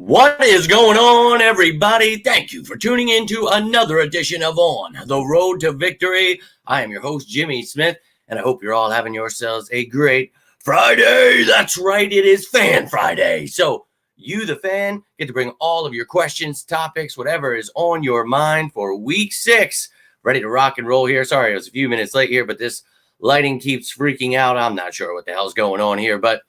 What is going on, everybody? Thank you for tuning in to another edition of On the Road to Victory. I am your host, Jimmy Smith, and I hope you're all having yourselves a great Friday. That's right, it is Fan Friday. So you, the fan, get to bring all of your questions, topics, whatever is on your mind for week 6. Ready to rock and roll here. Sorry, I was a few minutes late here, but this lighting keeps freaking out. I'm not sure what the hell's going on here, but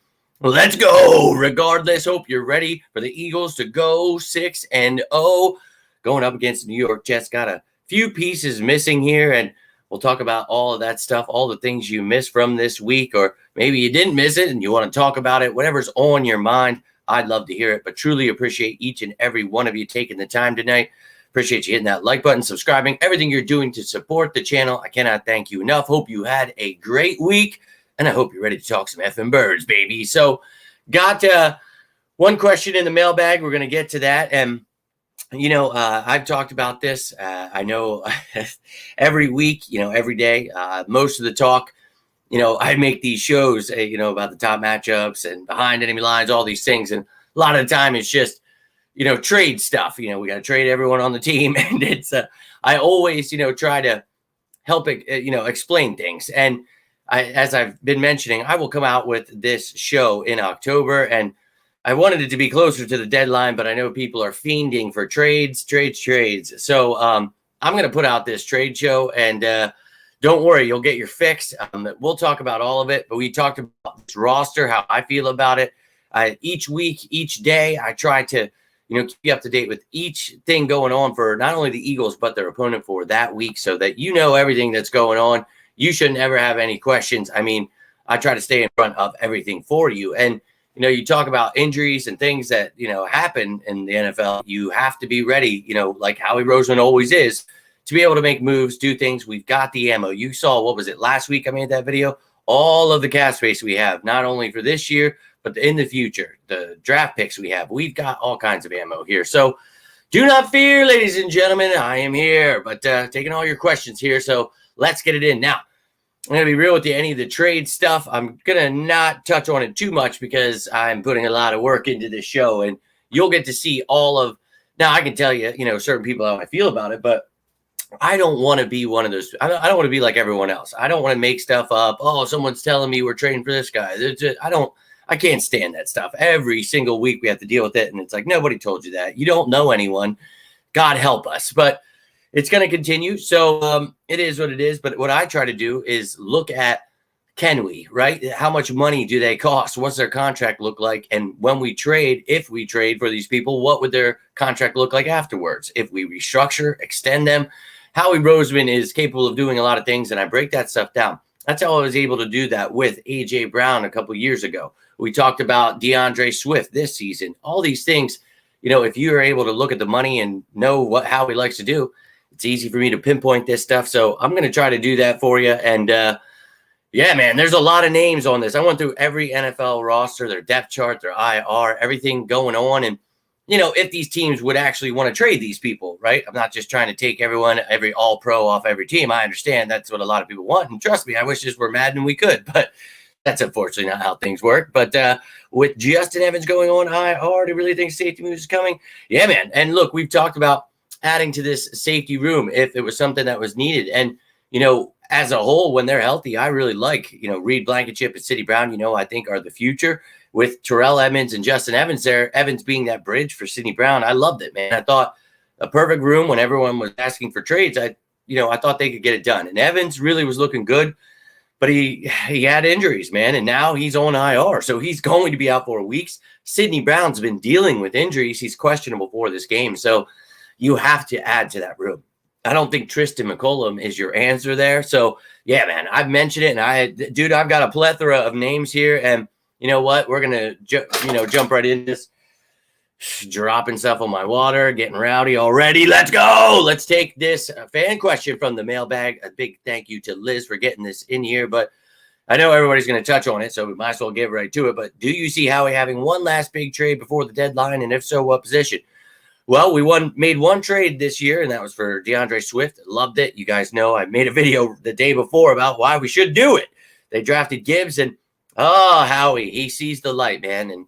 let's go. Regardless, hope you're ready for the Eagles to go 6-0. Going up against the New York Jets. Got a few pieces missing here, and we'll talk about all of that stuff, all the things you missed from this week, or maybe you didn't miss it and you want to talk about it. Whatever's on your mind, I'd love to hear it, but truly appreciate each and every one of you taking the time tonight. Appreciate you hitting that like button, subscribing, everything you're doing to support the channel. I cannot thank you enough. Hope you had a great week. And I hope you're ready to talk some effing birds, baby. So got one question in the mailbag. We're going to get to that. And, I've talked about this. I know every week, every day, most of the talk, I make these shows, about the top matchups and behind enemy lines, all these things. And a lot of the time it's just, trade stuff. We got to trade everyone on the team. And it's, I always, try to help it, explain things. And as I've been mentioning, I will come out with this show in October, and I wanted it to be closer to the deadline, but I know people are fiending for trades. So I'm going to put out this trade show, and don't worry, you'll get your fix. We'll talk about all of it, but we talked about this roster, how I feel about it. Each week, each day, I try to keep you up to date with each thing going on for not only the Eagles, but their opponent for that week, so that everything that's going on. You shouldn't ever have any questions. I mean, I try to stay in front of everything for you. And, you talk about injuries and things that, happen in the NFL. You have to be ready, like Howie Roseman always is, to be able to make moves, do things. We've got the ammo. You saw, what was it, last week I made that video? All of the cap space we have, not only for this year, but in the future, the draft picks we have. We've got all kinds of ammo here. So do not fear, ladies and gentlemen. I am here, but taking all your questions here. So let's get it in. Now, I'm going to be real with you. Any of the trade stuff, I'm going to not touch on it too much because I'm putting a lot of work into this show, and you'll get to see all of. Now, I can tell you, certain people how I feel about it, but I don't want to be one of those. I don't want to be like everyone else. I don't want to make stuff up. Oh, someone's telling me we're trading for this guy. I can't stand that stuff. Every single week we have to deal with it, and it's like, nobody told you that. You don't know anyone. God help us. But it's going to continue. So it is what it is. But what I try to do is look at, can we, right? How much money do they cost? What's their contract look like? And when we trade, if we trade for these people, what would their contract look like afterwards? If we restructure, extend them. Howie Roseman is capable of doing a lot of things, and I break that stuff down. That's how I was able to do that with A.J. Brown a couple years ago. We talked about DeAndre Swift this season. All these things, if you are able to look at the money and know how he likes to do, it's easy for me to pinpoint this stuff. So I'm going to try to do that for you. And yeah, man, there's a lot of names on this. I went through every NFL roster, their depth chart, their IR, everything going on. And, if these teams would actually want to trade these people, right? I'm not just trying to take every all pro off every team. I understand that's what a lot of people want. And trust me, I wish this were Madden and we could, but that's unfortunately not how things work. But with Justin Evans going on IR, do you really think safety moves is coming? Yeah, man. And look, we've talked about adding to this safety room if it was something that was needed. And, as a whole, when they're healthy, I really like, Reed Blankenship and Sidney Brown, I think are the future with Terrell Edmonds and Justin Evans there. Evans being that bridge for Sidney Brown. I loved it, man. I thought a perfect room when everyone was asking for trades. I thought they could get it done. And Evans really was looking good, but he had injuries, man. And now he's on IR. So he's going to be out for weeks. Sidney Brown's been dealing with injuries. He's questionable for this game. So you have to add to that room. I don't think Tristan McCollum is your answer there. So, yeah, man, I've mentioned it. And I've got a plethora of names here. And you know what? We're going to, jump right in this. Dropping stuff on my water, getting rowdy already. Let's go. Let's take this fan question from the mailbag. A big thank you to Liz for getting this in here. But I know everybody's going to touch on it, so we might as well get right to it. But do you see Howie having one last big trade before the deadline? And if so, what position? Well, we made one trade this year, and that was for DeAndre Swift. Loved it. You guys know I made a video the day before about why we should do it. They drafted Gibbs, and Howie, he sees the light, man, and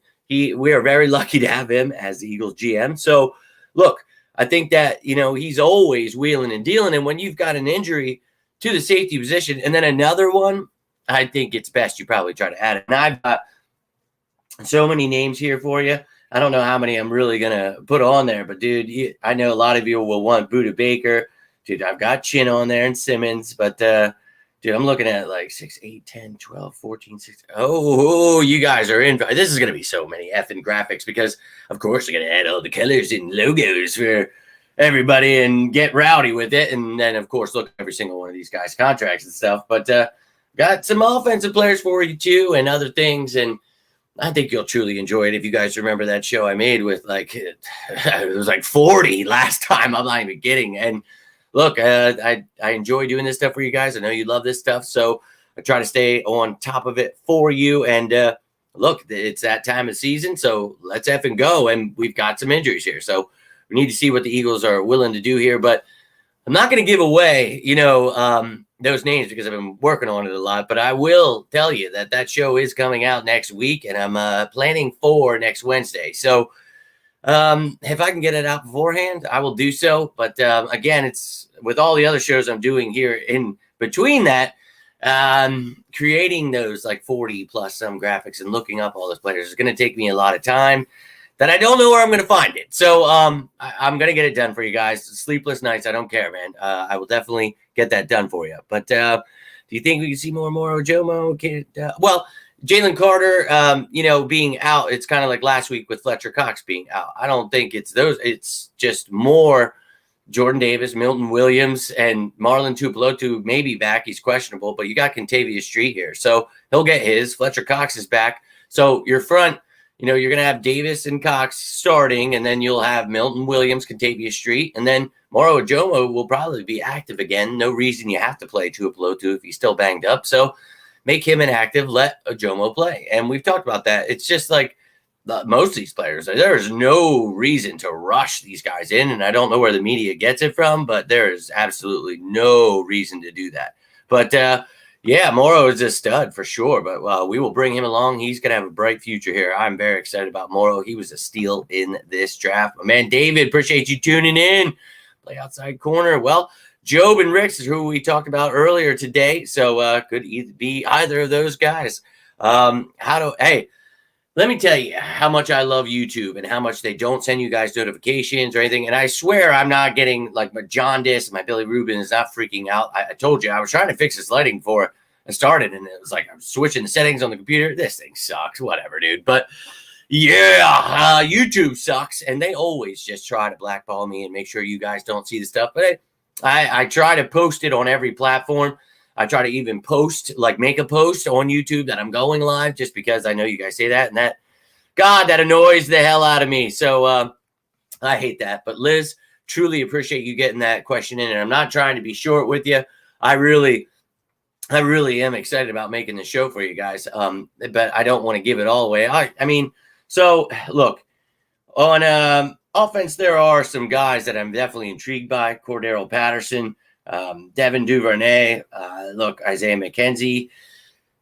we are very lucky to have him as the Eagles GM. So, look, I think that, he's always wheeling and dealing. And when you've got an injury to the safety position and then another one, I think it's best you probably try to add it. And I've got so many names here for you. I don't know how many I'm really going to put on there, but dude, I know a lot of you will want Buda Baker. Dude, I've got Chin on there and Simmons, but dude, I'm looking at like 6, 8, 10, 12, 14, 16. Oh, you guys are in. This is going to be so many effing graphics because, of course, they're going to add all the colors and logos for everybody and get rowdy with it. And then, of course, look at every single one of these guys' contracts and stuff. But got some offensive players for you, too, and other things. And I think you'll truly enjoy it. If you guys remember that show I made with it was like 40 last time. I'm not even kidding. And look, I enjoy doing this stuff for you guys. I know you love this stuff, so I try to stay on top of it for you. And look, it's that time of season, so let's effing go. And we've got some injuries here, so we need to see what the Eagles are willing to do here. But I'm not going to give away, those names because I've been working on it a lot. But I will tell you that show is coming out next week, and I'm planning for next Wednesday. So if I can get it out beforehand, I will do so. But again, it's with all the other shows I'm doing here in between that, creating those like 40 plus some graphics and looking up all those players is going to take me a lot of time that I don't know where I'm going to find it. So I'm going to get it done for you guys. Sleepless nights, I don't care, man. I will definitely get that done for you. But do you think we can see more Ojomo? Well, Jalen Carter, being out, it's kind of like last week with Fletcher Cox being out. I don't think it's those. It's just more Jordan Davis, Milton Williams, and Marlon Tuipulotu may be back. He's questionable, but you got Contavious Street here. So he'll get his. Fletcher Cox is back. So your front, you're going to have Davis and Cox starting, and then you'll have Milton Williams, Contavious Street, and then Moro Ojomo will probably be active again. No reason you have to play Tuipulotu if he's still banged up. So make him inactive, let Ojomo play. And we've talked about that. It's just like most of these players, there's no reason to rush these guys in. And I don't know where the media gets it from, but there is absolutely no reason to do that. But yeah, Moro is a stud for sure. But we will bring him along. He's going to have a bright future here. I'm very excited about Moro. He was a steal in this draft. My man, David, appreciate you tuning in. Play outside corner. Well, Job and Ricks is who we talked about earlier today. So could be either of those guys. Hey, let me tell you how much I love YouTube and how much they don't send you guys notifications or anything. And I swear I'm not getting like my jaundice, my Billy Rubin is not freaking out. I told you I was trying to fix this lighting before I started, and it was like I'm switching the settings on the computer. This thing sucks, whatever, dude. But yeah, YouTube sucks, and they always just try to blackball me and make sure you guys don't see the stuff. But I try to post it on every platform. I try to even make a post on YouTube that I'm going live just because I know you guys say that. And that annoys the hell out of me. So I hate that. But Liz, truly appreciate you getting that question in. And I'm not trying to be short with you. I really am excited about making the show for you guys. But I don't want to give it all away. So look, on offense, there are some guys that I'm definitely intrigued by. Cordero Patterson, Devin Duvernay, Isaiah McKenzie.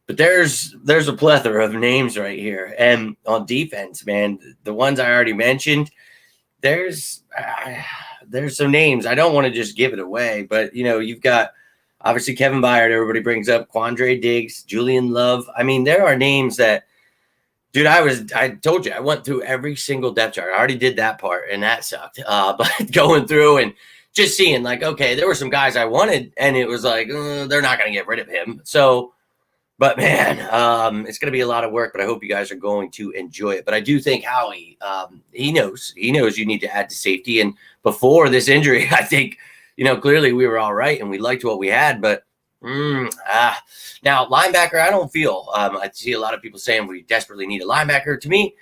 But there's a plethora of names right here. And on defense, man, the ones I already mentioned, there's some names. I don't want to just give it away, but, you've got obviously Kevin Byard, everybody brings up, Quandre Diggs, Julian Love. There are names that, dude, I told you, I went through every single depth chart. I already did that part, and that sucked. But going through and just seeing, okay, there were some guys I wanted, and it was like, they're not going to get rid of him. So, but man, it's going to be a lot of work, but I hope you guys are going to enjoy it. But I do think Howie, he knows you need to add to safety. And before this injury, I think, clearly we were all right, and we liked what we had, but now, linebacker, I don't feel. I see a lot of people saying we desperately need a linebacker. To me,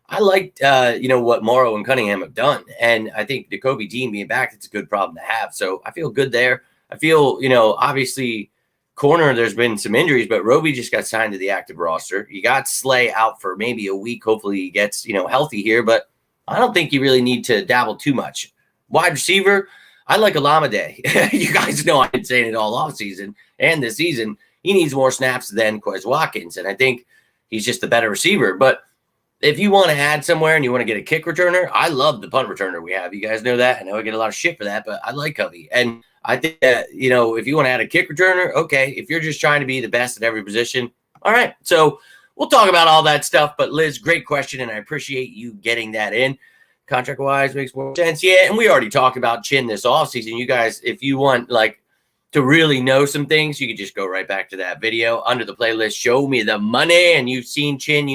I liked, what Morrow and Cunningham have done. And I think Jacoby Dean being back, it's a good problem to have. So I feel good there. I feel, obviously, corner, there's been some injuries, but Roby just got signed to the active roster. You got Slay out for maybe a week. Hopefully he gets, healthy here. But I don't think you really need to dabble too much. Wide receiver, I like Olamide. You guys know I've been saying it all offseason and this season. He needs more snaps than Quez Watkins, and I think he's just the better receiver. But if you want to add somewhere and you want to get a kick returner, I love the punt returner we have. You guys know that. I know I get a lot of shit for that, but I like Covey. And I think that, if you want to add a kick returner, okay. If you're just trying to be the best at every position, all right. So we'll talk about all that stuff. But Liz, great question, and I appreciate you getting that in. Contract-wise makes more sense. Yeah, and we already talked about Chin this offseason. You guys, if you want, to really know some things, you can just go right back to that video under the playlist, Show Me the Money, and you've seen Chin.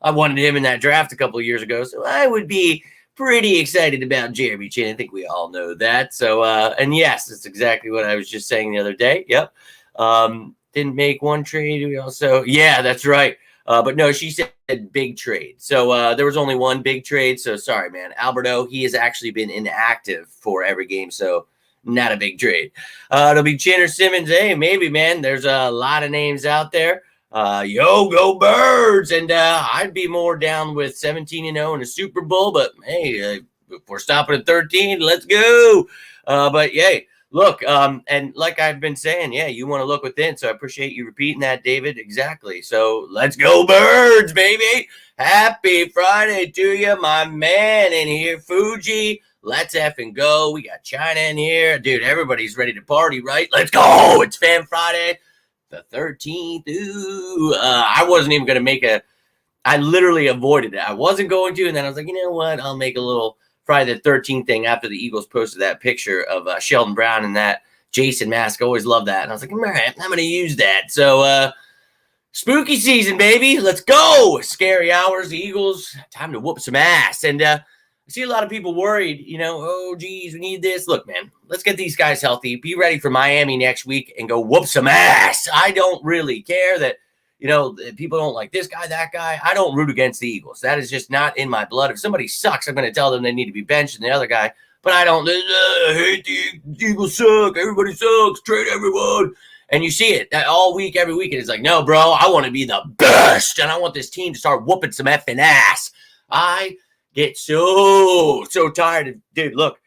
I wanted him in that draft a couple of years ago, so I would be pretty excited about Jeremy Chin. I think we all know that. So, and yes, that's exactly what I was just saying the other day. Yep. Didn't make one trade. We also, yeah, that's right. But no, she said big trade. So there was only one big trade. So sorry, man. Alberto, he has actually been inactive for every game. So not a big trade. It'll be Chin or Simmons. Hey, maybe, man. There's a lot of names out there. Go Birds. And I'd be more down with 17-0 in a Super Bowl. But hey, if we're stopping at 13, let's go. But yay. Look, and like I've been saying, yeah, you want to look within. So I appreciate you repeating that, David. Exactly. So let's go Birds, baby. Happy Friday to you, my man in here, Fuji. Let's effing go. We got China in here. Dude, everybody's ready to party, right? Let's go. It's Fan Friday, the 13th. Ooh, I wasn't even going to I literally avoided it. I wasn't going to, and then I was like, you know what? I'll make a little Friday the 13th thing after the Eagles posted that picture of Sheldon Brown and that Jason mask. I always love that. And I was like, all right, I'm going to use that. So spooky season, baby. Let's go. Scary hours, the Eagles. Time to whoop some ass. And I see a lot of people worried, oh, geez, we need this. Look, man, let's get these guys healthy. Be ready for Miami next week and go whoop some ass. I don't really care that, people don't like this guy, that guy. I don't root against the Eagles. That is just not in my blood. If somebody sucks, I'm going to tell them they need to be benched and the other guy. But I don't hate the Eagles suck. Everybody sucks. Trade everyone. And you see it all week, every week. And it's like, no, bro, I want to be the best. And I want this team to start whooping some effing ass. I get so tired of, dude, look,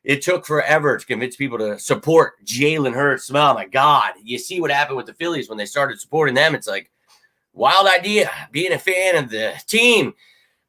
it took forever to convince people to support Jalen Hurts. Oh, my God. You see what happened with the Phillies when they started supporting them. It's like, wild idea, being a fan of the team.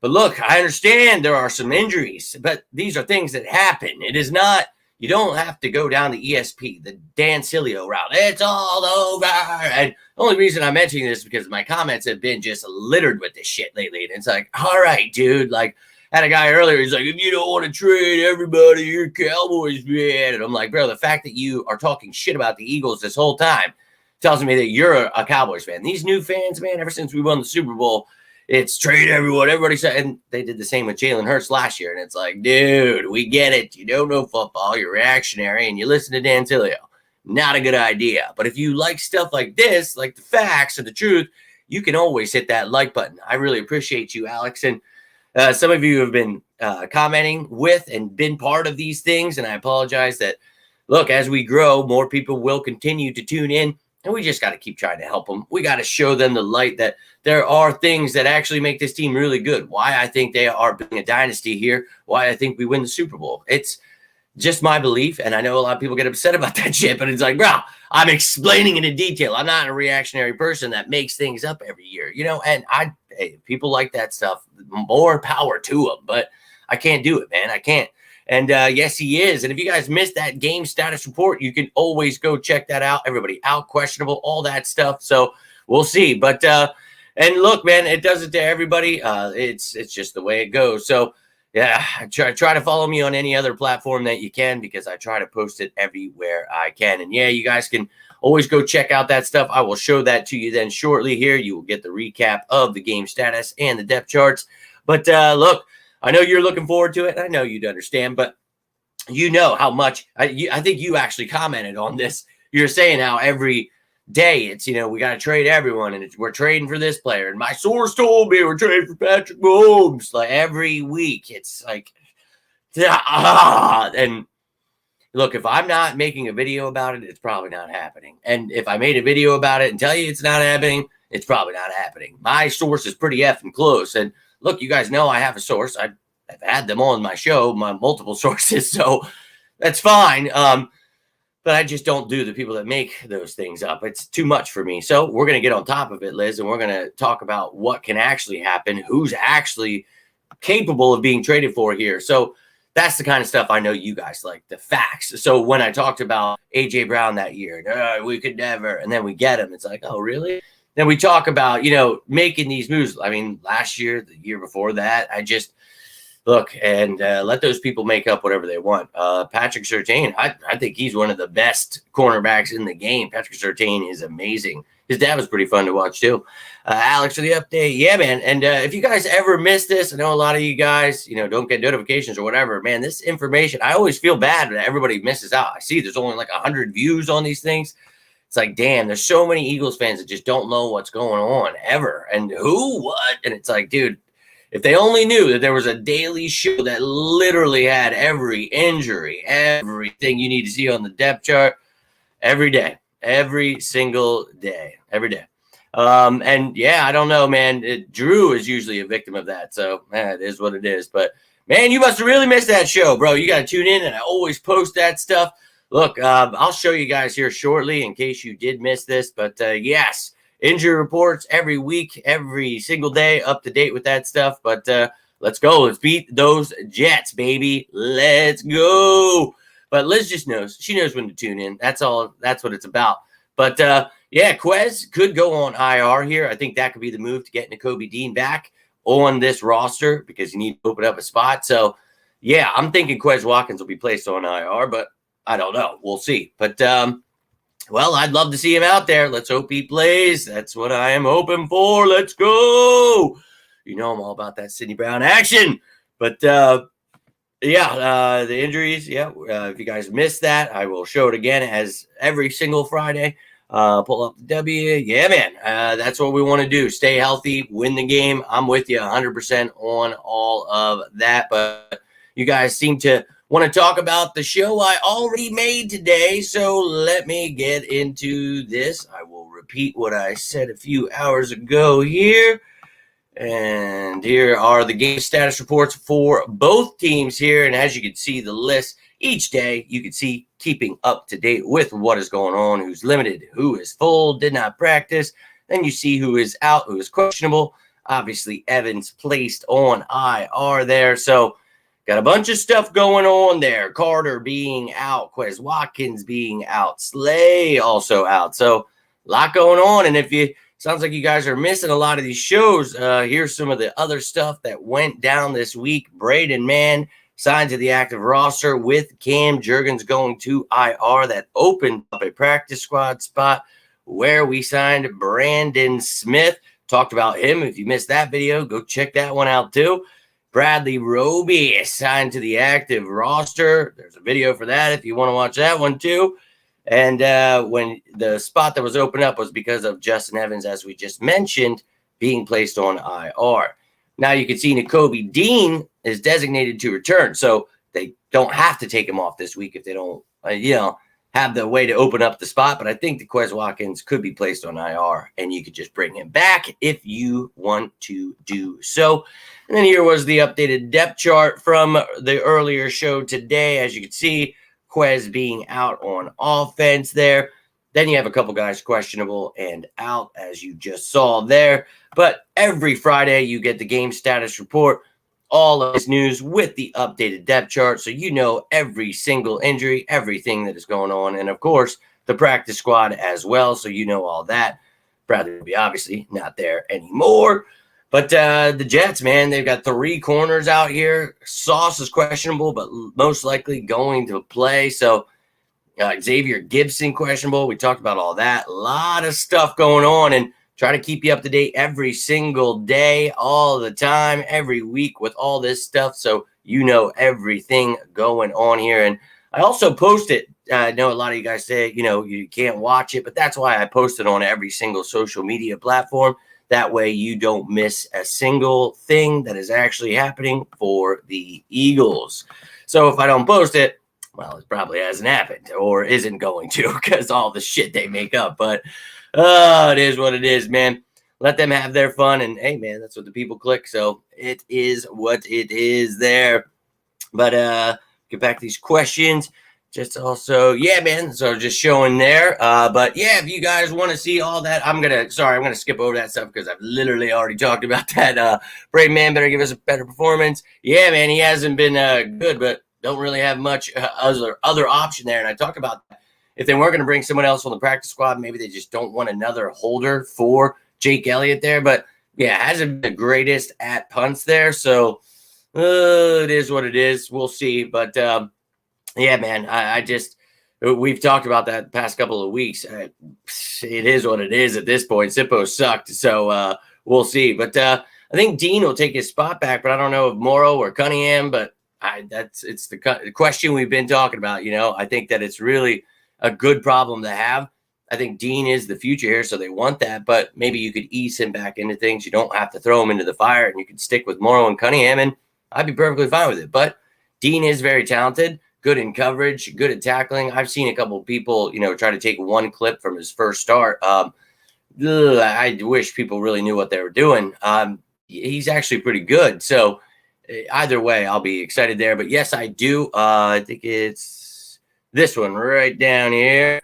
But look, I understand there are some injuries, but these are things that happen. It is not, you don't have to go down the ESP, the Dan Sileo route. It's all over. And the only reason I'm mentioning this is because my comments have been just littered with this shit lately. And it's like, all right, dude, I had a guy earlier, he's like, if you don't want to trade everybody, you're Cowboys, man. And I'm like, bro, the fact that you are talking shit about the Eagles this whole time tells me that you're a Cowboys fan. These new fans, man, ever since we won the Super Bowl, it's trade everyone. Everybody said, and they did the same with Jalen Hurts last year. And it's like, dude, we get it. You don't know football. You're reactionary, and you listen to Dan Tilio. Not a good idea. But if you like stuff like this, like the facts and the truth, you can always hit that like button. I really appreciate you, Alex. And some of you have been commenting with and been part of these things. And I apologize that, look, as we grow, more people will continue to tune in. And we just got to keep trying to help them. We got to show them the light that there are things that actually make this team really good. Why I think they are building a dynasty here. Why I think we win the Super Bowl. It's just my belief. And I know a lot of people get upset about that shit. But it's like, bro, I'm explaining it in detail. I'm not a reactionary person that makes things up every year. And hey, people like that stuff. More power to them. But I can't do it, man. I can't. And yes, he is. And if you guys missed that game status report, you can always go check that out. Everybody out, questionable, all that stuff. So we'll see. But and look, man, it does it to everybody. It's just the way it goes. So yeah, try to follow me on any other platform that you can, because I try to post it everywhere I can. And yeah, you guys can always go check out that stuff. I will show that to you then shortly here. You will get the recap of the game status and the depth charts. But look, I know you're looking forward to it. I know you'd understand, but you know how much I think you actually commented on this. You're saying how every day it's, we got to trade everyone, and we're trading for this player. And my source told me we're trading for Patrick Mahomes. Like every week, it's like, and look, if I'm not making a video about it, it's probably not happening. And if I made a video about it and tell you it's not happening, it's probably not happening. My source is pretty effing close. And look, you guys know I have a source. I've had them on my show, my multiple sources, so that's fine. but I just don't do the people that make those things up. It's too much for me. So we're going to get on top of it, Liz, and we're going to talk about what can actually happen, who's actually capable of being traded for here. So that's the kind of stuff I know you guys like, the facts. So when I talked about A.J. Brown that year, we could never, and then we get him. It's like, oh, really? Then we talk about, making these moves. I mean, last year, the year before that, I just look and let those people make up whatever they want. Patrick Surtain, I think he's one of the best cornerbacks in the game. Patrick Surtain is amazing. His dad was pretty fun to watch too. Alex for the update. Yeah, man. And if you guys ever miss this, I know a lot of you guys, don't get notifications or whatever. Man, this information, I always feel bad that everybody misses out. I see there's only like 100 views on these things. It's like, damn, there's so many Eagles fans that just don't know what's going on ever. And who, what? And it's like, dude, if they only knew that there was a daily show that literally had every injury, everything you need to see on the depth chart every day, every single day, every day. And yeah, I don't know, man. Drew is usually a victim of that. So it is what it is. But man, you must have really missed that show, bro. You got to tune in, and I always post that stuff. Look, I'll show you guys here shortly in case you did miss this. But yes. Injury reports every week, every single day, up to date with that stuff. But let's go. Let's beat those Jets, baby. Let's go. But Liz just knows. She knows when to tune in. That's all. That's what it's about. But, yeah, Quez could go on IR here. I think that could be the move to get Nakobe Dean back on this roster because you need to open up a spot. So, yeah, I'm thinking Quez Watkins will be placed on IR, but I don't know. We'll see. But, well, I'd love to see him out there. Let's hope he plays. That's what I am hoping for. Let's go. I'm all about that Sidney Brown action. But, the injuries, if you guys missed that, I will show it again as every single Friday. Pull up the W. Yeah, man. That's what we want to do. Stay healthy, win the game. I'm with you 100% on all of that. But you guys seem to want to talk about the show I already made today, so let me get into this. I will repeat what I said a few hours ago here. And here are the game status reports for both teams here. And as you can see, the list each day, you can see keeping up to date with what is going on, who's limited, who is full, did not practice. Then you see who is out, who is questionable. Obviously, Evans placed on IR there. So, got a bunch of stuff going on there. Carter being out, Quez Watkins being out, Slay also out. So a lot going on. And if you sounds like you guys are missing a lot of these shows, here's some of the other stuff that went down this week. Braden Mann signed to the active roster with Cam Jurgens going to IR. That opened up a practice squad spot where we signed Brandon Smith. Talked about him. If you missed that video, go check that one out too. Bradley Roby is signed to the active roster. There's a video for that if you want to watch that one too. And when the spot that was opened up was because of Justin Evans, as we just mentioned, being placed on IR. Now you can see Nakobe Dean is designated to return. So they don't have to take him off this week if they don't, have the way to open up the spot. But I think the Quez Watkins could be placed on IR, and you could just bring him back if you want to do so. And then here was the updated depth chart from the earlier show today. As you can see, Quez being out on offense there. Then you have a couple guys questionable and out, as you just saw there. But every Friday, you get the game status report, all of this news with the updated depth chart. So you know every single injury, everything that is going on. And, of course, the practice squad as well. So you know all that. Bradley will be obviously not there anymore. But the Jets, man, they've got 3 corners out here. Sauce is questionable, but most likely going to play. So Xavier Gibson questionable. We talked about all that. A lot of stuff going on, and try to keep you up to date every single day, all the time, every week with all this stuff. So you know everything going on here. And I also post it. I know a lot of you guys say, you can't watch it, but that's why I post it on every single social media platform. That way you don't miss a single thing that is actually happening for the Eagles. So if I don't post it, well, it probably hasn't happened or isn't going to because all the shit they make up. But it is what it is, man. Let them have their fun. And, hey, man, that's what the people click. So it is what it is there. But get back to these questions. Just also, yeah, man. So just showing there. But yeah, if you guys want to see all that, I'm gonna skip over that stuff because I've literally already talked about that. Brave man better give us a better performance. Yeah, man, he hasn't been good, but don't really have much other option there. And I talk about that. If they weren't gonna bring someone else on the practice squad, maybe they just don't want another holder for Jake Elliott there. But yeah, hasn't been the greatest at punts there. So it is what it is. We'll see. But yeah, man, I just we've talked about that the past couple of weeks. It is what it is at this point. Sippo sucked, so we'll see. But I think Dean will take his spot back, but I don't know if Morrow or Cunningham. But it's the question we've been talking about. I think that it's really a good problem to have. I think Dean is the future here, so they want that. But maybe you could ease him back into things. You don't have to throw him into the fire, and you can stick with Morrow and Cunningham, and I'd be perfectly fine with it. But Dean is very talented. Good in coverage, good at tackling. I've seen a couple of people, try to take one clip from his first start. I wish people really knew what they were doing. He's actually pretty good. So either way, I'll be excited there. But yes, I do. I think it's this one right down here.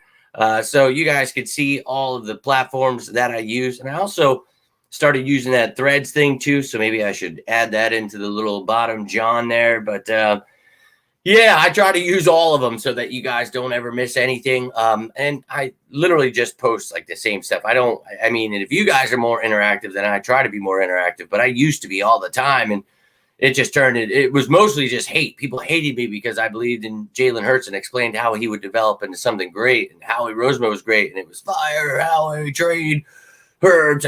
So you guys could see all of the platforms that I use. And I also started using that Threads thing too. So maybe I should add that into the little bottom John there. But yeah, I try to use all of them so that you guys don't ever miss anything. And I literally just post like the same stuff. I mean, if you guys are more interactive, then I try to be more interactive, but I used to be all the time. And it just it was mostly just hate. People hated me because I believed in Jalen Hurts and explained how he would develop into something great. And Howie Roseman was great. And it was fire, Howie, trade Hurts.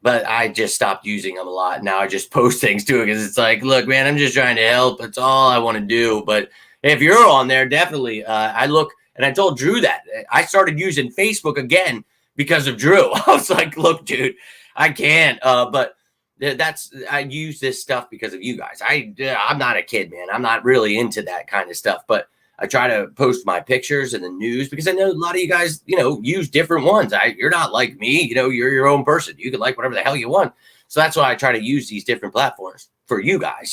But I just stopped using them a lot. Now I just post things too because it's like, look, man, I'm just trying to help. That's all I want to do. But if you're on there, definitely, I look, and I told Drew that. I started using Facebook again because of Drew. I was like, look, dude, I can't. But I use this stuff because of you guys. I'm not a kid, man. I'm not really into that kind of stuff. But I try to post my pictures in the news because I know a lot of you guys, use different ones. You're not like me, you're your own person. You can like whatever the hell you want. So that's why I try to use these different platforms for you guys.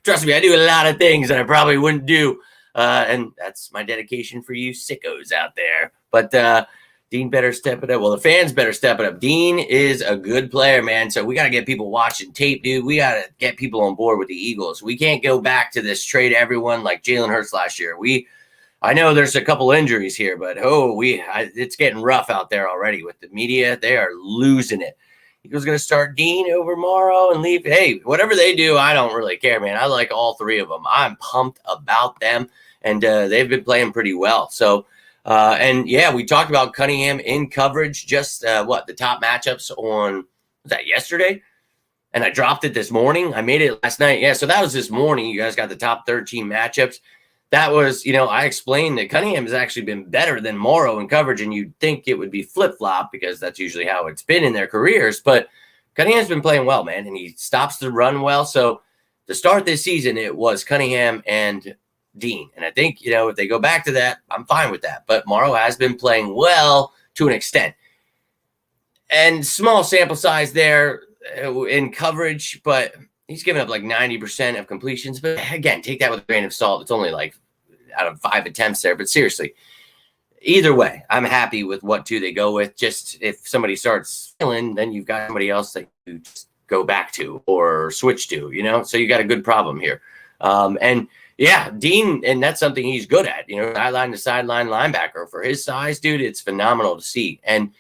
Trust me, I do a lot of things that I probably wouldn't do. And that's my dedication for you sickos out there. But Dean better step it up. Well, the fans better step it up. Dean is a good player, man. So we got to get people watching tape, dude. We got to get people on board with the Eagles. We can't go back to this trade everyone like Jalen Hurts last year. I know there's a couple injuries here, but it's getting rough out there already with the media. They are losing it. Eagles going to start Dean over Morrow and leave. Hey, whatever they do, I don't really care, man. I like all three of them. I'm pumped about them, and they've been playing pretty well. So. And yeah, we talked about Cunningham in coverage, just the top matchups was that yesterday? And I dropped it this morning. I made it last night. Yeah, so that was this morning. You guys got the top 13 matchups. That was, I explained that Cunningham has actually been better than Morrow in coverage, and you'd think it would be flip-flop because that's usually how it's been in their careers. But Cunningham's been playing well, man, and he stops the run well. So to start this season, it was Cunningham and Dean. And I think, if they go back to that, I'm fine with that. But Morrow has been playing well to an extent. And small sample size there in coverage, but he's given up like 90% of completions. But again, take that with a grain of salt. It's only like out of 5 attempts there. But seriously, either way, I'm happy with what two they go with. Just if somebody starts failing, then you've got somebody else that you just go back to or switch to, So you got a good problem here. And yeah, Dean, and that's something he's good at, sideline to sideline linebacker. For his size, dude, it's phenomenal to see. And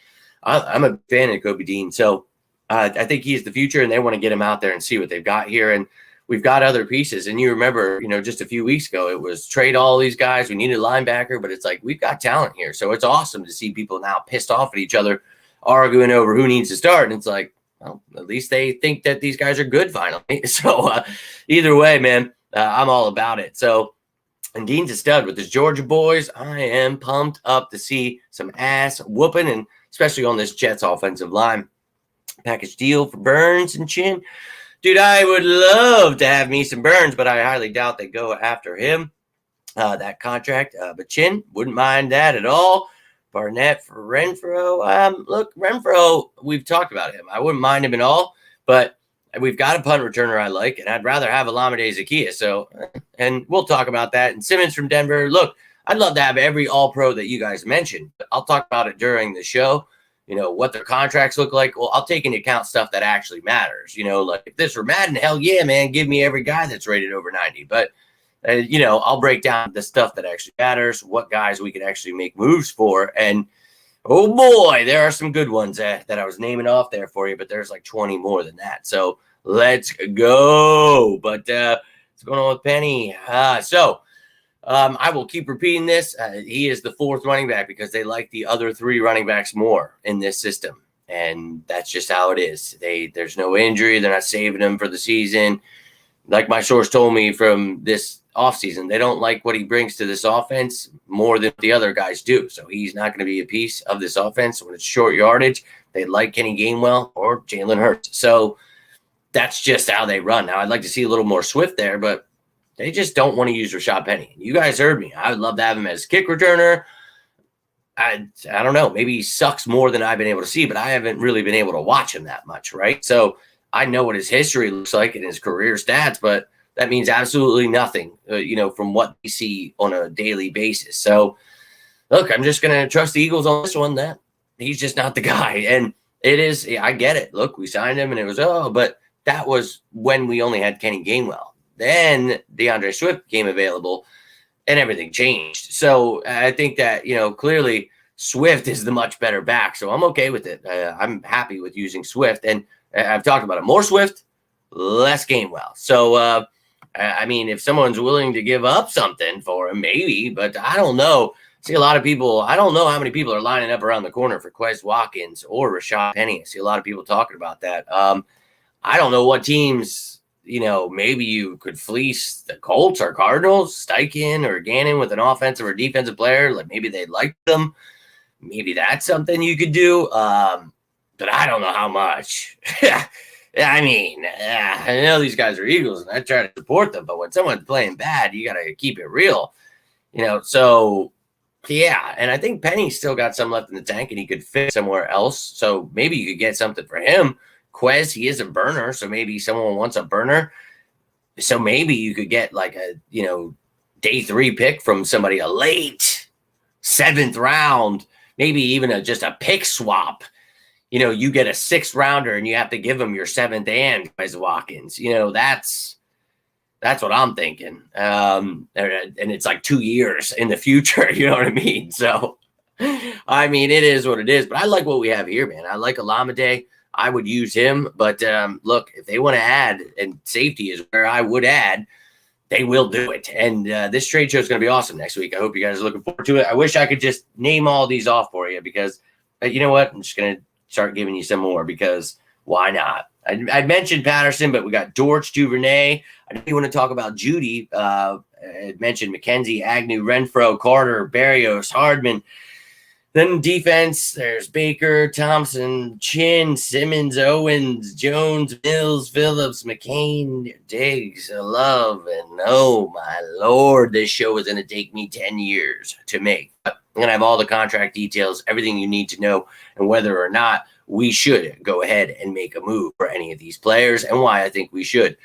I'm a fan of Kobe Dean. So I think he's the future, and they want to get him out there and see what they've got here. And we've got other pieces. And you remember, just a few weeks ago, it was trade all these guys. We needed a linebacker, but it's like we've got talent here. So it's awesome to see people now pissed off at each other, arguing over who needs to start. And it's like, well, at least they think that these guys are good finally. So either way, man. I'm all about it. So, and Dean's a stud with his Georgia boys. I am pumped up to see some ass whooping, and especially on this Jets offensive line. Package deal for Burns and Chin. Dude, I would love to have me some Burns, but I highly doubt they go after him, that contract. But Chin, wouldn't mind that at all. Barnett for Renfro. Look, Renfro, we've talked about him. I wouldn't mind him at all, but we've got a punt returner I like, and I'd rather have Olamide Zaccheaus. So, and we'll talk about that. And Simmons from Denver. Look, I'd love to have every All-Pro that you guys mentioned, but I'll talk about it during the show. What their contracts look like. Well, I'll take into account stuff that actually matters. Like if this were Madden, hell yeah, man, give me every guy that's rated over 90. But, I'll break down the stuff that actually matters, what guys we can actually make moves for. And, oh, boy, there are some good ones that I was naming off there for you, but there's like 20 more than that. So let's go. But what's going on with Penny? I will keep repeating this. He is the fourth running back because they like the other three running backs more in this system. And that's just how it is. There's no injury. They're not saving him for the season. Like my source told me from this offseason, they don't like what he brings to this offense more than the other guys do. So he's not going to be a piece of this offense when it's short yardage. They like Kenny Gainwell or Jalen Hurts. So that's just how they run. Now, I'd like to see a little more Swift there, but they just don't want to use Rashad Penny. You guys heard me. I would love to have him as kick returner. I don't know. Maybe he sucks more than I've been able to see, but I haven't really been able to watch him that much, right? So I know what his history looks like and his career stats, but that means absolutely nothing, from what we see on a daily basis. So, look, I'm just going to trust the Eagles on this one. That he's just not the guy. And it is, I get it. Look, we signed him and it was, but that was when we only had Kenny Gainwell. Then DeAndre Swift became available and everything changed. So I think that, clearly Swift is the much better back. So I'm okay with it. I'm happy with using Swift. And I've talked about it. More Swift, less Gainwell. So, if someone's willing to give up something for him, maybe, but I don't know. See a lot of people. I don't know how many people are lining up around the corner for Quez Watkins or Rashad Penny. I see a lot of people talking about that. I don't know what teams, maybe you could fleece the Colts or Cardinals, Steichen or Gannon with an offensive or defensive player. Like maybe they like them. Maybe that's something you could do. But I don't know how much. I know these guys are Eagles and I try to support them, but when someone's playing bad, you got to keep it real, so yeah. And I think Penny's still got some left in the tank and he could fit somewhere else. So maybe you could get something for him. Quez, he is a burner. So maybe someone wants a burner. So maybe you could get like a, day 3 pick from somebody, a late 7th round, maybe even just a pick swap. You get a 6th rounder and you have to give them your 7th and Quez Watkins. That's what I'm thinking. And it's like 2 years in the future. You know what I mean? So, it is what it is. But I like what we have here, man. I like Olamide. I would use him. But look, if they want to add, and safety is where I would add, they will do it. And this trade show is going to be awesome next week. I hope you guys are looking forward to it. I wish I could just name all these off for you because, you know what? I'm just going to start giving you some more because why not? I mentioned Patterson, but we got Dortch, Duvernay. I know you want to talk about Judy. I mentioned McKenzie, Agnew, Renfro, Carter, Berrios, Hardman. Then defense, there's Baker, Thompson, Chin, Simmons, Owens, Jones, Mills, Phillips, McCain, Diggs, Love, and oh my Lord, this show is going to take me 10 years to make. But I'm going to have all the contract details, everything you need to know, and whether or not we should go ahead and make a move for any of these players and why I think we should.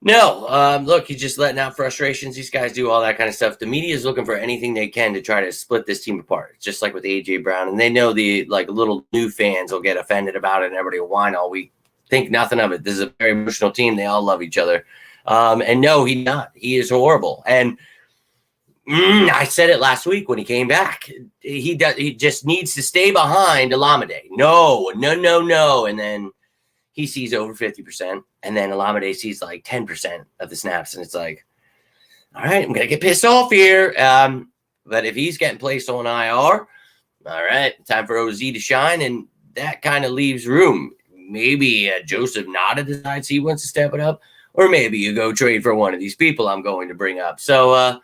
Look, he's just letting out frustrations. These guys do all that kind of stuff. The media is looking for anything they can to try to split this team apart. It's just like with A.J. Brown. And they know the little new fans will get offended about it and everybody will whine all week. Think nothing of it. This is a very emotional team. They all love each other. And no, he's not. He is horrible. And I said it last week when he came back. He just needs to stay behind Olamide. No. And then he sees over 50%. And then Olamide sees like 10% of the snaps. And it's like, all right, I'm going to get pissed off here. But if he's getting placed on IR, all right, time for OZ to shine. And that kind of leaves room. Maybe Joseph Nada decides he wants to step it up. Or maybe you go trade for one of these people I'm going to bring up. So,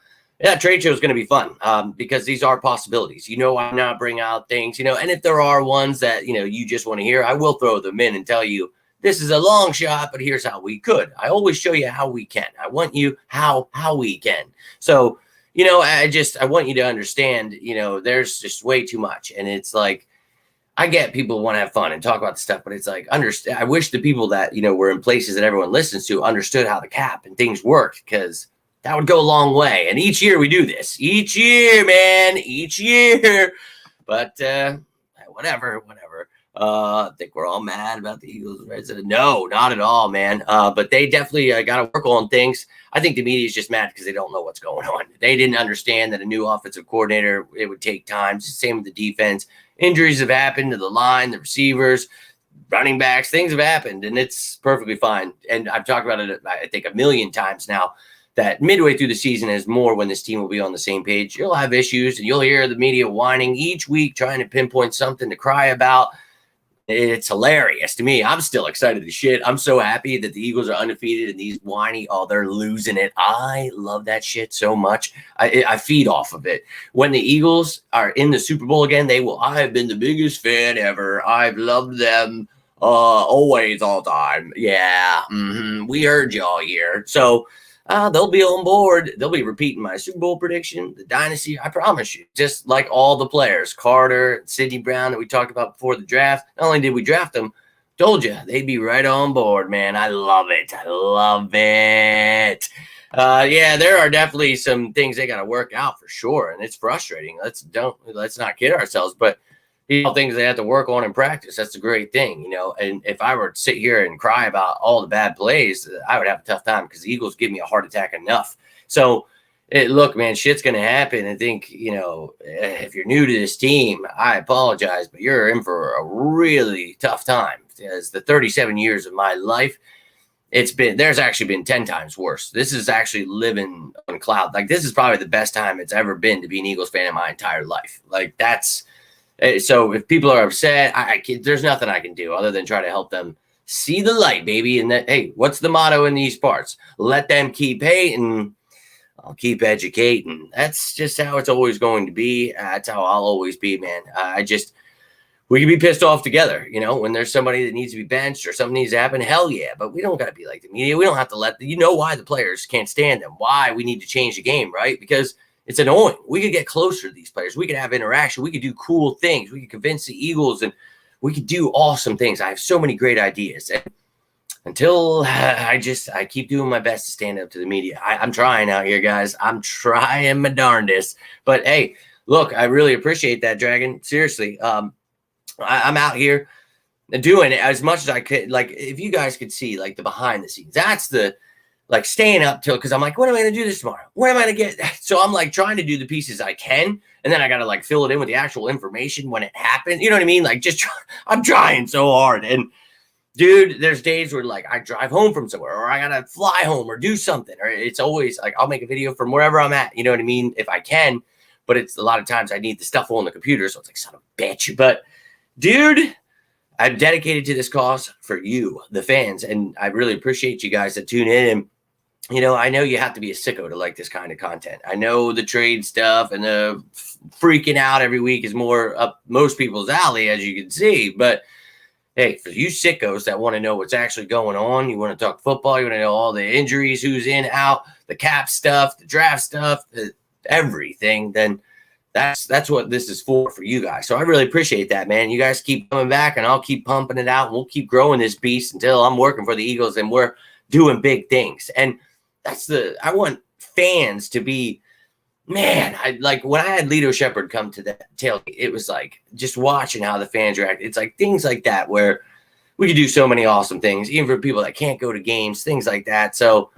trade show is going to be fun because these are possibilities. Why not bring out things, and if there are ones that, you just want to hear, I will throw them in and tell you this is a long shot, but here's how we could. I always show you how we can. I want you how we can. So, I want you to understand, there's just way too much. And it's like, I get people want to have fun and talk about the stuff, but it's like, I wish the people that, were in places that everyone listens to understood how the cap and things work because That would go a long way. And each year we do this. Each year, man. Each year. But whatever. I think we're all mad about the Eagles. No, not at all, man. But they definitely got to work on things. I think the media is just mad because they don't know what's going on. They didn't understand that a new offensive coordinator, it would take time. It's the same with the defense. Injuries have happened to the line, the receivers, running backs. Things have happened, and it's perfectly fine. And I've talked about it, I think, a million times now, that midway through the season is more when this team will be on the same page. You'll have issues, and you'll hear the media whining each week, trying to pinpoint something to cry about. It's hilarious to me. I'm still excited as shit. I'm so happy that the Eagles are undefeated and these whiny, they're losing it. I love that shit so much. I feed off of it. When the Eagles are in the Super Bowl again, I have been the biggest fan ever. I've loved them always, all time. Yeah, we heard you all year. So they'll be on board. They'll be repeating my Super Bowl prediction, the dynasty. I promise you, just like all the players, Carter, Sidney Brown that we talked about before the draft. Not only did we draft them, told you they'd be right on board, man. I love it. Yeah, there are definitely some things they got to work out for sure, and it's frustrating. Let's not kid ourselves, but things they have to work on in practice. That's a great thing, and if I were to sit here and cry about all the bad plays, I would have a tough time because the Eagles give me a heart attack enough. So look, man, shit's going to happen. I think, if you're new to this team, I apologize, but you're in for a really tough time. As the 37 years of my life, there's actually been 10 times worse. This is actually living on cloud. Like, this is probably the best time it's ever been to be an Eagles fan in my entire life. Like, so if people are upset, there's nothing I can do other than try to help them see the light, baby. And that, hey, what's the motto in these parts? Let them keep hating. I'll keep educating. That's just how it's always going to be. That's how I'll always be, man. We can be pissed off together, when there's somebody that needs to be benched or something needs to happen. Hell yeah. But we don't got to be like the media. We don't have to why the players can't stand them, why we need to change the game, right? Because it's annoying. We could get closer to these players. We could have interaction. We could do cool things. We could convince the Eagles, and we could do awesome things. I have so many great ideas. And until I keep doing my best to stand up to the media. I'm trying out here, guys. I'm trying my darndest. But, hey, look, I really appreciate that, Dragon. Seriously, I'm out here doing it as much as I could. Like, if you guys could see, like, the behind the scenes, that's staying up till, because I'm like, what am I going to do this tomorrow? What am I going to get? So I'm like trying to do the pieces I can. And then I got to fill it in with the actual information when it happens. You know what I mean? I'm trying so hard. And dude, there's days where I drive home from somewhere, or I got to fly home or do something. Or it's always I'll make a video from wherever I'm at. You know what I mean? If I can, but it's a lot of times I need the stuff on the computer. So it's son of a bitch. But dude, I'm dedicated to this cause for you, the fans. And I really appreciate you guys that tune in. And I know you have to be a sicko to like this kind of content. I know the trade stuff and the freaking out every week is more up most people's alley, as you can see. But, hey, for you sickos that want to know what's actually going on, you want to talk football, you want to know all the injuries, who's in, out, the cap stuff, the draft stuff, everything, then that's what this is for you guys. So I really appreciate that, man. You guys keep coming back, and I'll keep pumping it out, and we'll keep growing this beast until I'm working for the Eagles and we're doing big things. And I want fans to be, man, when I had Lito Shepherd come to the tailgate, it was just watching how the fans react. It's things like that where we could do so many awesome things, even for people that can't go to games, things like that. So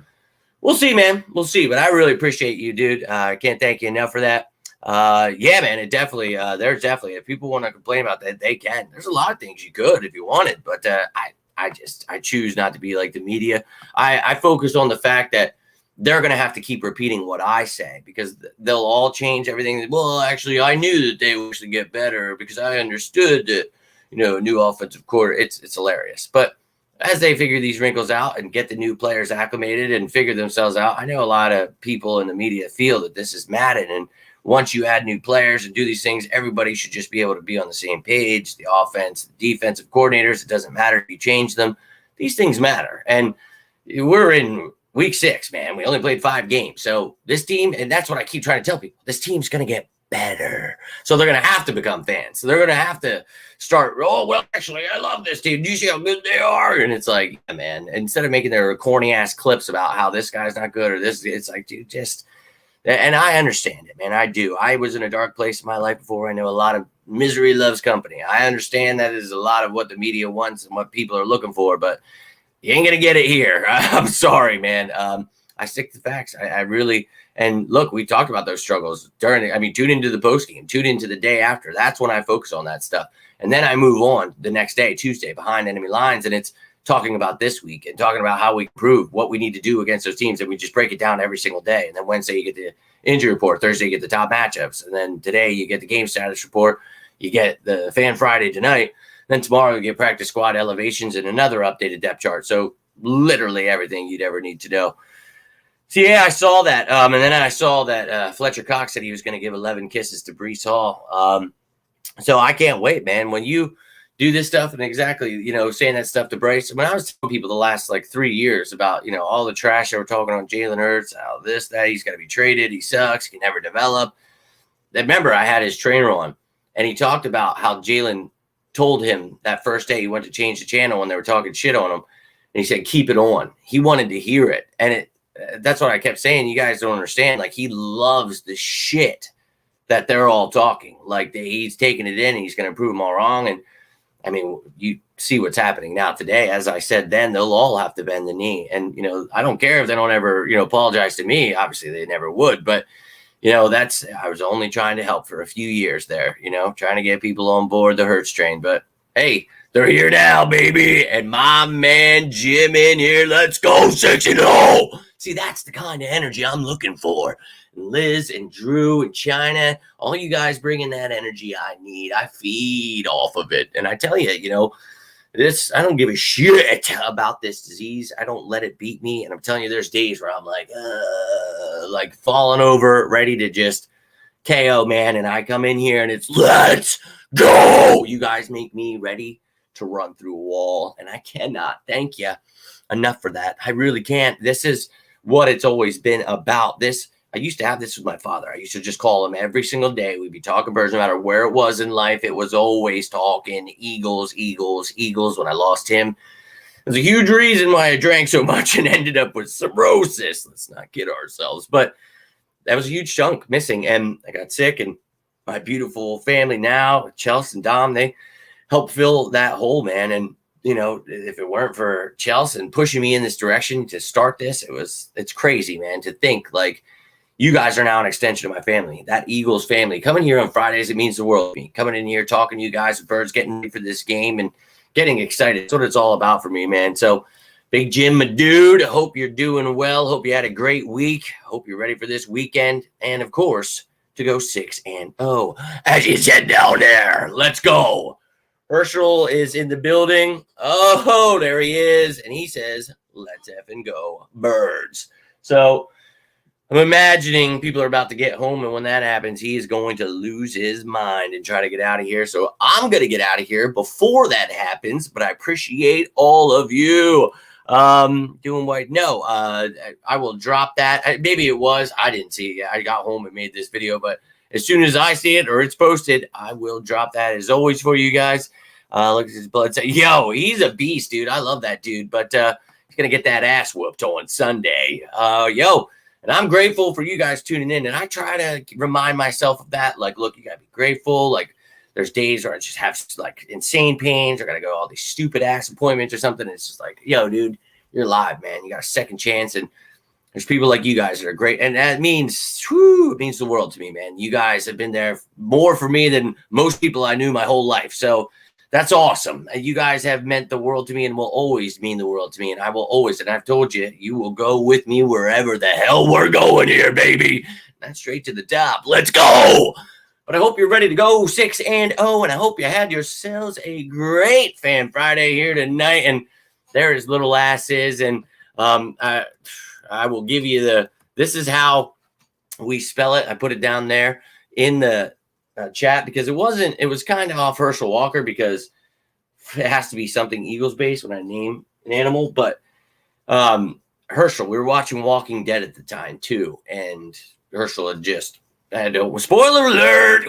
we'll see, man. We'll see. But I really appreciate you, dude. I can't thank you enough for that. Yeah, man, it definitely, there's definitely, if people want to complain about that, they can. There's a lot of things you could if you wanted, but I choose not to be like the media. I focus on the fact that they're going to have to keep repeating what I say, because they'll all change everything. Well, actually, I knew that they would actually get better because I understood that, new offensive coordinator. It's hilarious. But as they figure these wrinkles out and get the new players acclimated and figure themselves out, I know a lot of people in the media feel that this is Madden. And once you add new players and do these things, everybody should just be able to be on the same page. The offense, the defensive coordinators, it doesn't matter if you change them. These things matter. And we're in week 6, man. We only played 5 games. So this team, and that's what I keep trying to tell people, this team's going to get better. So they're going to have to become fans. So they're going to have to start, oh, well, actually, I love this team. Do you see how good they are? And it's like, yeah, man, instead of making their corny ass clips about how this guy's not good or this, it's like, dude, just, and I understand it, man. I do. I was in a dark place in my life before. I know a lot of misery loves company. I understand that is a lot of what the media wants and what people are looking for, but you ain't going to get it here. I'm sorry, man. I stick to facts. I really, and look, we talked about those struggles tune into the post game, tune into the day after. That's when I focus on that stuff. And then I move on the next day, Tuesday, behind enemy lines. And it's talking about this week and talking about how we improve, what we need to do against those teams. And we just break it down every single day. And then Wednesday, you get the injury report. Thursday, you get the top matchups. And then today, you get the game status report. You get the Fan Friday tonight. Then tomorrow, you get practice squad elevations and another updated depth chart. So literally everything you'd ever need to know. So, yeah, I saw that. And then I saw that Fletcher Cox said he was going to give 11 kisses to Breece Hall. So I can't wait, man. When you do this stuff and exactly, saying that stuff to Bryce. When I was telling people the last 3 years about, all the trash they were talking on Jalen Hurts, how this, that, he's got to be traded. He sucks. He can never develop. Remember, I had his trainer on, and he talked about how Jalen told him that first day he went to change the channel when they were talking shit on him. And he said, keep it on. He wanted to hear it. And that's what I kept saying. You guys don't understand. He loves the shit that they're all talking. He's taking it in and he's going to prove them all wrong. And I mean, you see what's happening now today. As I said then, they'll all have to bend the knee. And, I don't care if they don't ever, apologize to me. Obviously, they never would. But, I was only trying to help for a few years there, trying to get people on board the Hurts train. But, hey, they're here now, baby. And my man Jim in here. Let's go 6-0. See, that's the kind of energy I'm looking for. Liz and Drew and China, all you guys bringing that energy I need. I feed off of it. And I tell you, I don't give a shit about this disease. I don't let it beat me. And I'm telling you, there's days where I'm like falling over, ready to just KO, man. And I come in here and it's let's go. You guys make me ready to run through a wall. And I cannot thank you enough for that. I really can't. This is what it's always been about. I used to have this with my father. I used to just call him every single day. We'd be talking birds no matter where it was in life. It was always talking Eagles, Eagles, Eagles. When I lost him, there's a huge reason why I drank so much and ended up with cirrhosis. Let's not kid ourselves. But that was a huge chunk missing. And I got sick. And my beautiful family now, Chelsea and Dom, they helped fill that hole, man. And if it weren't for Chelsea and pushing me in this direction to start this, it's crazy, man, to think you guys are now an extension of my family, that Eagles family. Coming here on Fridays, it means the world to me. Coming in here, talking to you guys, birds, getting ready for this game and getting excited. That's what it's all about for me, man. So, Big Jim, my dude, I hope you're doing well. Hope you had a great week. Hope you're ready for this weekend. And, of course, to go 6-0. As you said down there, let's go. Herschel is in the building. Oh, there he is. And he says, let's effing go, birds. So I'm imagining people are about to get home. And when that happens, he is going to lose his mind and try to get out of here. So I'm going to get out of here before that happens. But I appreciate all of you. Doing what? No, I will drop that. Maybe it was. I didn't see it. I got home and made this video. But as soon as I see it or it's posted, I will drop that as always for you guys. Look at his blood. Yo, he's a beast, dude. I love that dude. But he's going to get that ass whooped on Sunday. And I'm grateful for you guys tuning in. And I try to remind myself of that. Look, you got to be grateful. There's days where I just have insane pains. I got to go to all these stupid ass appointments or something. It's just yo, dude, you're alive, man. You got a second chance. And there's people like you guys that are great. And that means, it means the world to me, man. You guys have been there more for me than most people I knew my whole life. So that's awesome. You guys have meant the world to me and will always mean the world to me. And I will always, and I've told you, you will go with me wherever the hell we're going here, baby. That's straight to the top. Let's go. But I hope you're ready to go 6-0. And I hope you had yourselves a great Fan Friday here tonight. And there his little ass is. And I will give you this is how we spell it. I put it down there in the chat because it was kind of off Herschel Walker because it has to be something Eagles based when I name an animal. But Herschel, we were watching Walking Dead at the time too, and Herschel had just spoiler alert.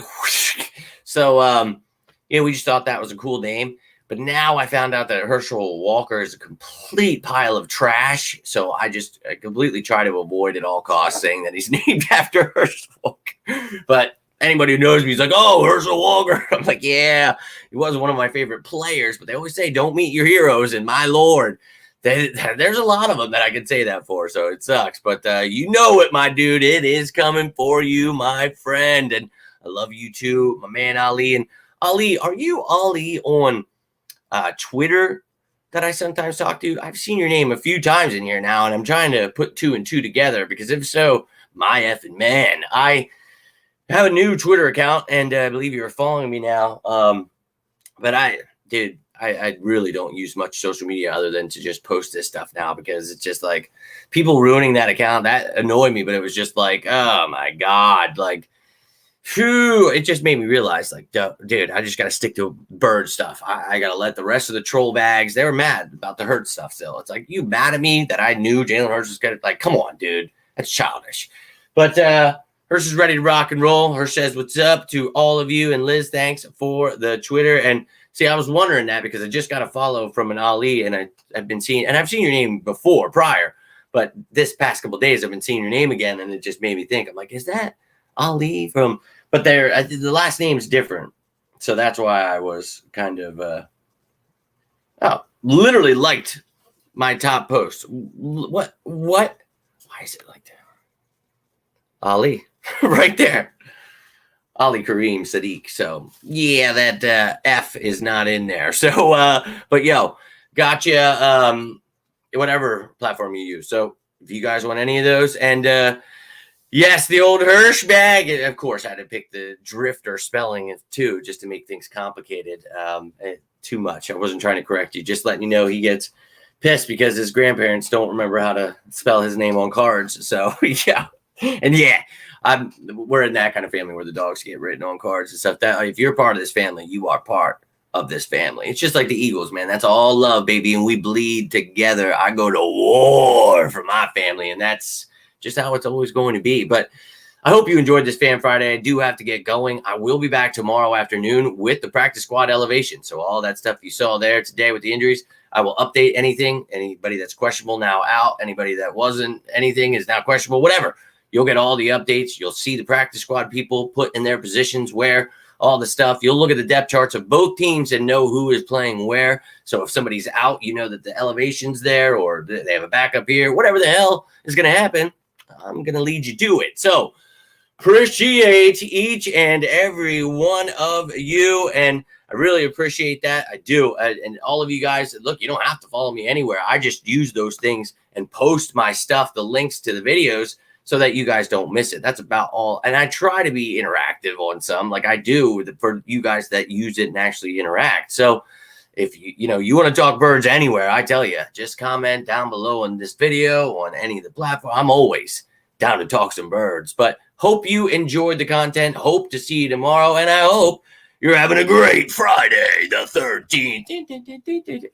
So, we just thought that was a cool name. But now I found out that Herschel Walker is a complete pile of trash. So I completely try to avoid at all costs saying that he's named after Herschel Walker. But anybody who knows me is like, oh, Herschel Walker. I'm like, yeah, he was one of my favorite players. But they always say, don't meet your heroes. And my Lord, there's a lot of them that I can say that for. So it sucks. But you know it, my dude. It is coming for you, my friend. And I love you too, my man Ali. And Ali, are you Ali on Twitter that I sometimes talk to? I've seen your name a few times in here now, and I'm trying to put two and two together, because if so, my effing man, I have a new Twitter account, and I believe you're following me now. But I really don't use much social media other than to just post this stuff now, because it's just like people ruining that account. That annoyed me, but it was just like, oh my God, like, phew, it just made me realize, like, dude, I just got to stick to bird stuff. I got to let the rest of the troll bags, they were mad about the Hurts stuff still. It's like, you mad at me that I knew Jalen Hurts was going to, like, come on, dude. That's childish. But Hurts is ready to rock and roll. Hurts says, what's up to all of you. And Liz, thanks for the Twitter. And see, I was wondering that because I just got a follow from an Ali, and I've been seeing, and I've seen your name before prior, but this past couple of days I've been seeing your name again, and it just made me think, I'm like, is that Ali from, but the last name's different. So that's why I was kind of, literally liked my top post. What? Why is it like that? Ali, right there. Ali Kareem Sadiq. So yeah, that F is not in there. So, but yo, gotcha. Whatever platform you use. So if you guys want any of those, and yes, the old Hirsch bag. And of course, I had to pick the drifter spelling too, just to make things complicated. Too much. I wasn't trying to correct you. Just letting you know he gets pissed because his grandparents don't remember how to spell his name on cards. So yeah, and yeah, we're in that kind of family where the dogs get written on cards and stuff. That if you're part of this family, you are part of this family. It's just like the Eagles, man. That's all love, baby, and we bleed together. I go to war for my family, and that's just how it's always going to be. But I hope you enjoyed this Fan Friday. I do have to get going. I will be back tomorrow afternoon with the practice squad elevation. So all that stuff you saw there today with the injuries, I will update anything. Anybody that's questionable now out. Anybody that wasn't anything is now questionable. Whatever. You'll get all the updates. You'll see the practice squad people put in their positions where all the stuff. You'll look at the depth charts of both teams and know who is playing where. So if somebody's out, you know that the elevation's there, or they have a backup here. Whatever the hell is going to happen, I'm going to lead you to it. So appreciate each and every one of you, and I really appreciate that. I do. And all of you guys, look, you don't have to follow me anywhere. I just use those things and post my stuff, the links to the videos, so that you guys don't miss it. That's about all. And I try to be interactive on some, like I do for you guys that use it and actually interact. So if you want to talk birds anywhere, I tell you, just comment down below on this video, on any of the platforms. I'm always down to talk some birds. But hope you enjoyed the content. Hope to see you tomorrow. And I hope you're having a great Friday the 13th.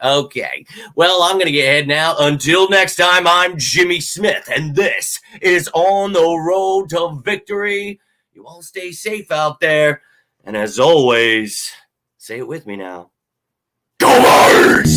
Okay. Well, I'm going to get ahead now. Until next time, I'm Jimmy Smith, and this is On the Road to Victory. You all stay safe out there. And as always, say it with me now. Go Birds!